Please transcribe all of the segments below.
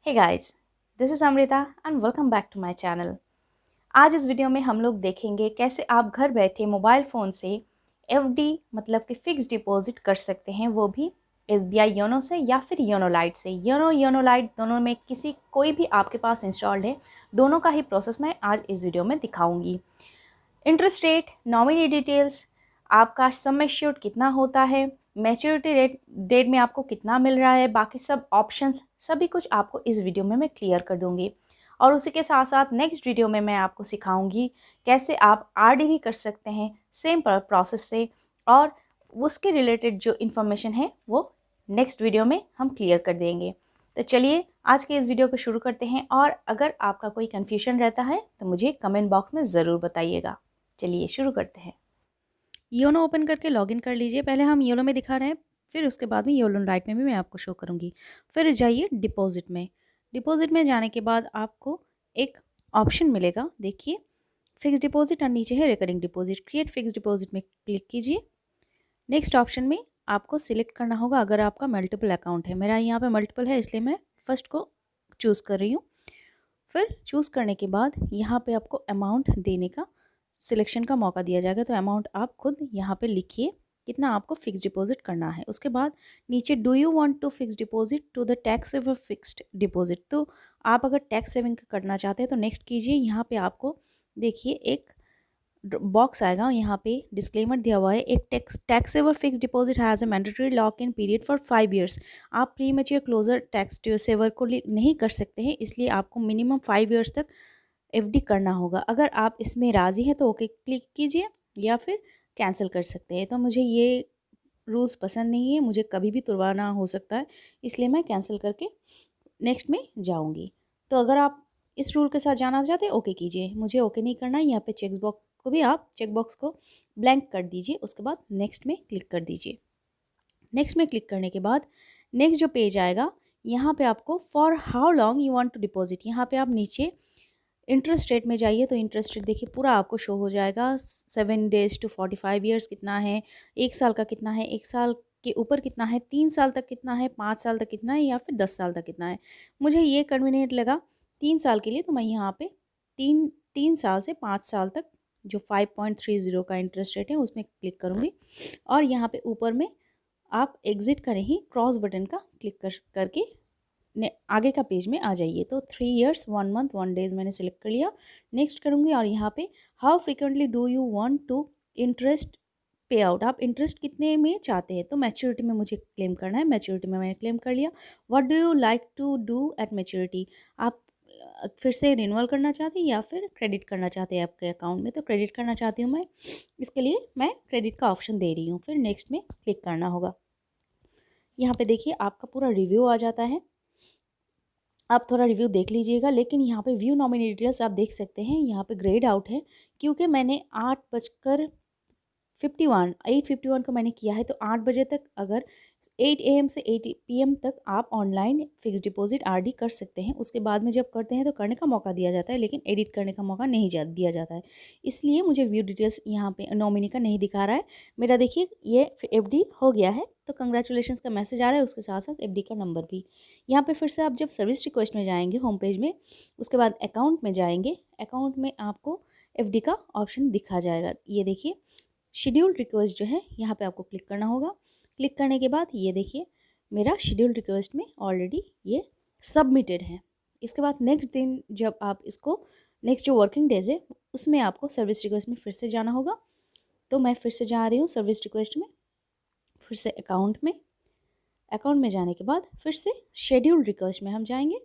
Hey guys, this is Amrita and welcome back to my channel. आज इस video में हम लोग देखेंगे कैसे आप घर बैठे मोबाइल फ़ोन से एफडी मतलब कि फ़िक्स डिपॉज़िट कर सकते हैं, वो भी एसबीआई योनो से या फिर योनो लाइट से। योनो लाइट दोनों में किसी कोई भी आपके पास इंस्टॉल्ड है, दोनों का ही प्रोसेस मैं आज इस वीडियो में दिखाऊंगी। इंटरेस्ट रेट, नॉमिनी डिटेल्स, आपका सम एश्योर्ड कितना होता है, मैच्योरिटी डेट में आपको कितना मिल रहा है, बाकी सब ऑप्शंस सभी कुछ आपको इस वीडियो में मैं क्लियर कर दूंगी। और उसी के साथ साथ नेक्स्ट वीडियो में मैं आपको सिखाऊंगी कैसे आप आरडी भी कर सकते हैं सेम प्रोसेस से, और उसके रिलेटेड जो इन्फॉर्मेशन है वो नेक्स्ट वीडियो में हम क्लियर कर देंगे। तो चलिए आज के इस वीडियो को शुरू करते हैं, और अगर आपका कोई कन्फ्यूजन रहता है तो मुझे कमेंट बॉक्स में ज़रूर बताइएगा। चलिए शुरू करते हैं। योनो ओपन करके लॉगिन कर लीजिए। पहले हम योनो में दिखा रहे हैं, फिर उसके बाद में योनो लाइट में भी मैं आपको शो करूँगी। फिर जाइए डिपॉजिट में। डिपॉजिट में जाने के बाद आपको एक ऑप्शन मिलेगा, देखिए फिक्स डिपॉजिट और नीचे है recurring deposit. Create fix deposit में क्लिक कीजिए। नेक्स्ट ऑप्शन में आपको सिलेक्ट करना होगा अगर आपका मल्टीपल अकाउंट है। मेरा यहाँ पे मल्टीपल है इसलिए मैं फर्स्ट को चूज़ कर रही हूँ। फिर चूज़ करने के बाद यहाँ पे आपको अमाउंट देने का सिलेक्शन का मौका दिया जाएगा, तो अमाउंट आप खुद यहाँ पे लिखिए कितना आपको फिक्स डिपॉजिट करना है। उसके बाद नीचे do you want to fix deposit to the tax saver fixed deposit, तो आप अगर टैक्स सेविंग करना चाहते हैं तो नेक्स्ट कीजिए। यहाँ पे आपको देखिए एक बॉक्स आएगा, यहाँ पे डिस्क्लेमर दिया हुआ है, एक tax saver fix deposit has a mandatory lock in period for 5 years. आप premature closure tax saver को नहीं कर सकते हैं, इसलिए आपको मिनिमम 5 ईयर्स तक एफडी करना होगा। अगर आप इसमें राज़ी हैं तो ओके क्लिक कीजिए या फिर कैंसिल कर सकते हैं। तो मुझे ये रूल्स पसंद नहीं है, मुझे कभी भी तुड़वाना हो सकता है, इसलिए मैं कैंसिल करके नेक्स्ट में जाऊंगी। तो अगर आप इस रूल के साथ जाना चाहते हैं ओके कीजिए, मुझे ओके नहीं करना है। यहाँ पे चेक बॉक्स को भी आप चेक बॉक्स को ब्लैंक कर दीजिए। उसके बाद नेक्स्ट में क्लिक कर दीजिए। नेक्स्ट में क्लिक करने के बाद नेक्स्ट जो पेज आएगा, यहाँ पे आपको for how long you want to deposit, यहाँ पे आप नीचे इंटरेस्ट रेट में जाइए तो इंटरेस्ट रेट देखिए पूरा आपको शो हो जाएगा। 7 डेज़ टू 45 ईयर्स कितना है, 1 साल का कितना है, 1 साल के ऊपर कितना है, 3 साल तक कितना है, 5 साल तक कितना है, या फिर 10 साल तक कितना है। मुझे ये कन्वीनियंट लगा 3 साल के लिए, तो मैं यहाँ पे 3 साल से 5 साल तक जो 5.30 का इंटरेस्ट रेट है उसमें क्लिक करूँगी। और यहाँ पे ऊपर में आप एग्ज़िट का नहीं क्रॉस बटन का क्लिक करके आगे का पेज में आ जाइए। तो 3 ईयर्स 1 मंथ 1 डेज़ मैंने सिलेक्ट कर लिया, नेक्स्ट करूँगी। और यहाँ पे how frequently do you want to interest pay out, आप इंटरेस्ट कितने में चाहते हैं, तो मैच्योरिटी में मुझे क्लेम करना है, मैच्योरिटी में मैंने क्लेम कर लिया। What do you like to do at maturity, आप फिर से रिन्यूअल करना चाहते हैं या फिर क्रेडिट करना चाहते हैं आपके अकाउंट में, तो क्रेडिट करना चाहती हूँ मैं, इसके लिए मैं क्रेडिट का ऑप्शन दे रही हूँ। फिर नेक्स्ट में क्लिक करना होगा। यहाँ पे देखिए आपका पूरा रिव्यू आ जाता है, आप थोड़ा रिव्यू देख लीजिएगा। लेकिन यहाँ पे व्यू नॉमिनी डिटेल्स आप देख सकते हैं, यहाँ पे ग्रेड आउट है क्योंकि मैंने 8:51 को मैंने किया है। तो 8 बजे तक, अगर 8 AM से 8 PM तक आप ऑनलाइन फिक्स डिपॉजिट आरडी कर सकते हैं। उसके बाद में जब करते हैं तो करने का मौका दिया जाता है, लेकिन एडिट करने का मौका नहीं दिया जाता है, इसलिए मुझे व्यू डिटेल्स यहाँ पे नॉमिनी का नहीं दिखा रहा है। मेरा देखिए ये एफडी हो गया है, तो कंग्रेचुलेशंस का मैसेज आ रहा है, उसके साथ साथ एफडी का नंबर भी। यहाँ पे फिर से आप जब सर्विस रिक्वेस्ट में जाएंगे होम पेज में, उसके बाद अकाउंट में जाएंगे, अकाउंट में आपको एफडी का ऑप्शन दिखा जाएगा। ये देखिए शेड्यूल्ड रिक्वेस्ट जो है यहाँ पे आपको क्लिक करना होगा। क्लिक करने के बाद ये देखिए मेरा शेड्यूल्ड रिक्वेस्ट में ऑलरेडी ये सबमिटेड है। इसके बाद नेक्स्ट दिन जब आप इसको, नेक्स्ट जो वर्किंग डेज है उसमें आपको सर्विस रिक्वेस्ट में फिर से जाना होगा। तो मैं फिर से जा रही हूँ सर्विस रिक्वेस्ट में, फिर से अकाउंट में, अकाउंट में जाने के बाद फिर से शेड्यूल्ड रिक्वेस्ट में हम जाएंगे।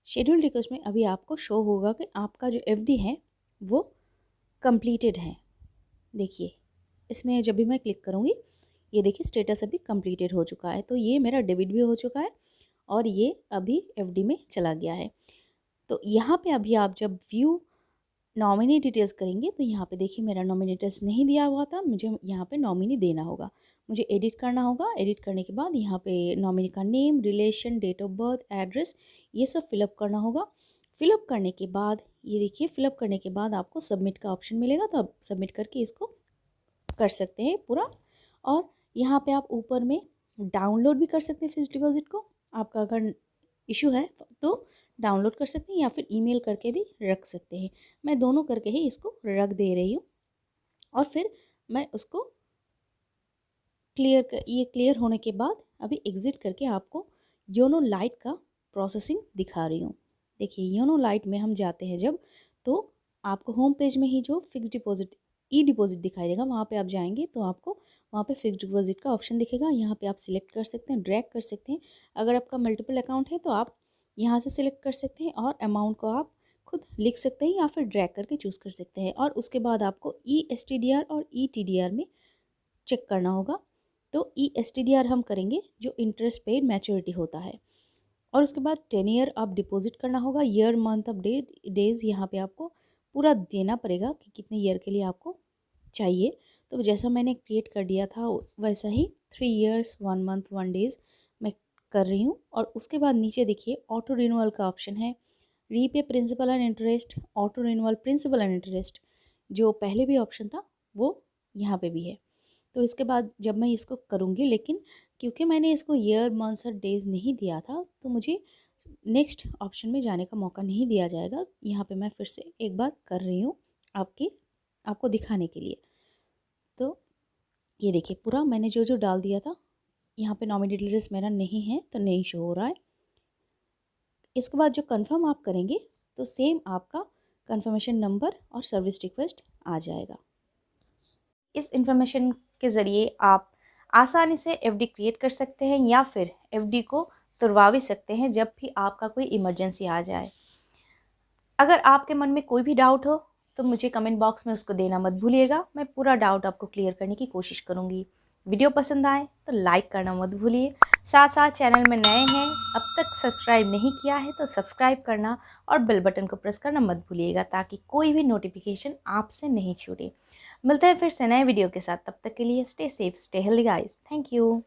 शेड्यूल्ड रिक्वेस्ट में अभी आपको शो होगा कि आपका जो एफडी है वो कंप्लीटेड है। देखिए इसमें जब भी मैं क्लिक करूँगी ये देखिए स्टेटस अभी कंप्लीटेड हो चुका है, तो ये मेरा डेबिट भी हो चुका है और ये अभी एफडी में चला गया है। तो यहाँ पे अभी आप जब व्यू नॉमिनी डिटेल्स करेंगे तो यहाँ पे देखिए मेरा नॉमिनी डिटेल्स नहीं दिया हुआ था, मुझे यहाँ पे नॉमिनी देना होगा, मुझे एडिट करना होगा। एडिट करने के बाद यहाँ पे नॉमिनी का name, relation, date of birth, address, ये सब फिलअप करना होगा। फिलअप करने के बाद ये देखिए फिलअप करने के बाद आपको सबमिट का ऑप्शन मिलेगा, तो आप सबमिट करके इसको कर सकते हैं पूरा। और यहाँ पे आप ऊपर में डाउनलोड भी कर सकते हैं फिक्स डिपॉजिट को। आपका अगर इशू है तो डाउनलोड कर सकते हैं या फिर ईमेल करके भी रख सकते हैं। मैं दोनों करके ही इसको रख दे रही हूँ और फिर मैं उसको ये क्लियर होने के बाद अभी एग्ज़िट करके आपको योनो लाइट का प्रोसेसिंग दिखा रही हूँ। देखिए योनो लाइट में हम जाते हैं जब, तो आपको होम पेज में ही जो फिक्स डिपॉज़िट ई डिपॉज़िट दिखाई देगा, वहाँ पे आप जाएंगे तो आपको वहाँ पे फिक्स डिपॉज़िट का ऑप्शन दिखेगा। यहाँ पे आप सिलेक्ट कर सकते हैं, ड्रैग कर सकते हैं। अगर आपका मल्टीपल अकाउंट है तो आप यहाँ से सिलेक्ट कर सकते हैं और अमाउंट को आप खुद लिख सकते हैं या फिर ड्रैग करके चूज़ कर सकते हैं। और उसके बाद आपको ESTDR और ETDR में चेक करना होगा। तो ESTDR हम करेंगे जो इंटरेस्ट पेड मैच्योरिटी होता है, और उसके बाद 10 ईयर आप डिपॉजिट करना होगा। ईयर मंथ ऑफ डेज यहाँ पे आपको पूरा देना पड़ेगा कि कितने ईयर के लिए आपको चाहिए। तो जैसा मैंने क्रिएट कर दिया था वैसा ही 3 ईयर्स 1 मंथ 1 डेज़ मैं कर रही हूँ। और उसके बाद नीचे देखिए ऑटो रिन्यूअल का ऑप्शन है, repay principal and interest, auto renewal principal and interest. जो पहले भी ऑप्शन था वो यहाँ पे भी है। तो इसके बाद जब मैं इसको करूँगी, लेकिन क्योंकि मैंने इसको ईयर मंथ्स और डेज़ नहीं दिया था तो मुझे नेक्स्ट ऑप्शन में जाने का मौका नहीं दिया जाएगा। यहाँ पे मैं फिर से एक बार कर रही हूँ आपको दिखाने के लिए। तो ये देखिए पूरा मैंने जो जो डाल दिया था, यहाँ पे नॉमिनी डिटेल्स मेरा नहीं है तो नहीं शो हो रहा है। इसके बाद जो कंफर्म आप करेंगे तो सेम आपका कंफर्मेशन नंबर और सर्विस रिक्वेस्ट आ जाएगा। इस इंफॉर्मेशन के ज़रिए आप आसानी से एफडी क्रिएट कर सकते हैं या फिर एफडी को तुड़वा भी सकते हैं जब भी आपका कोई इमरजेंसी आ जाए। अगर आपके मन में कोई भी डाउट हो तो मुझे कमेंट बॉक्स में उसको देना मत भूलिएगा। मैं पूरा डाउट आपको क्लियर करने की कोशिश करूँगी। वीडियो पसंद आए तो लाइक करना मत भूलिए। साथ साथ चैनल में नए हैं, अब तक सब्सक्राइब नहीं किया है तो सब्सक्राइब करना और बेल बटन को प्रेस करना मत भूलिएगा ताकि कोई भी नोटिफिकेशन आपसे नहीं छूटे। मिलते हैं फिर से नए वीडियो के साथ, तब तक के लिए stay safe stay healthy guys. Thank you.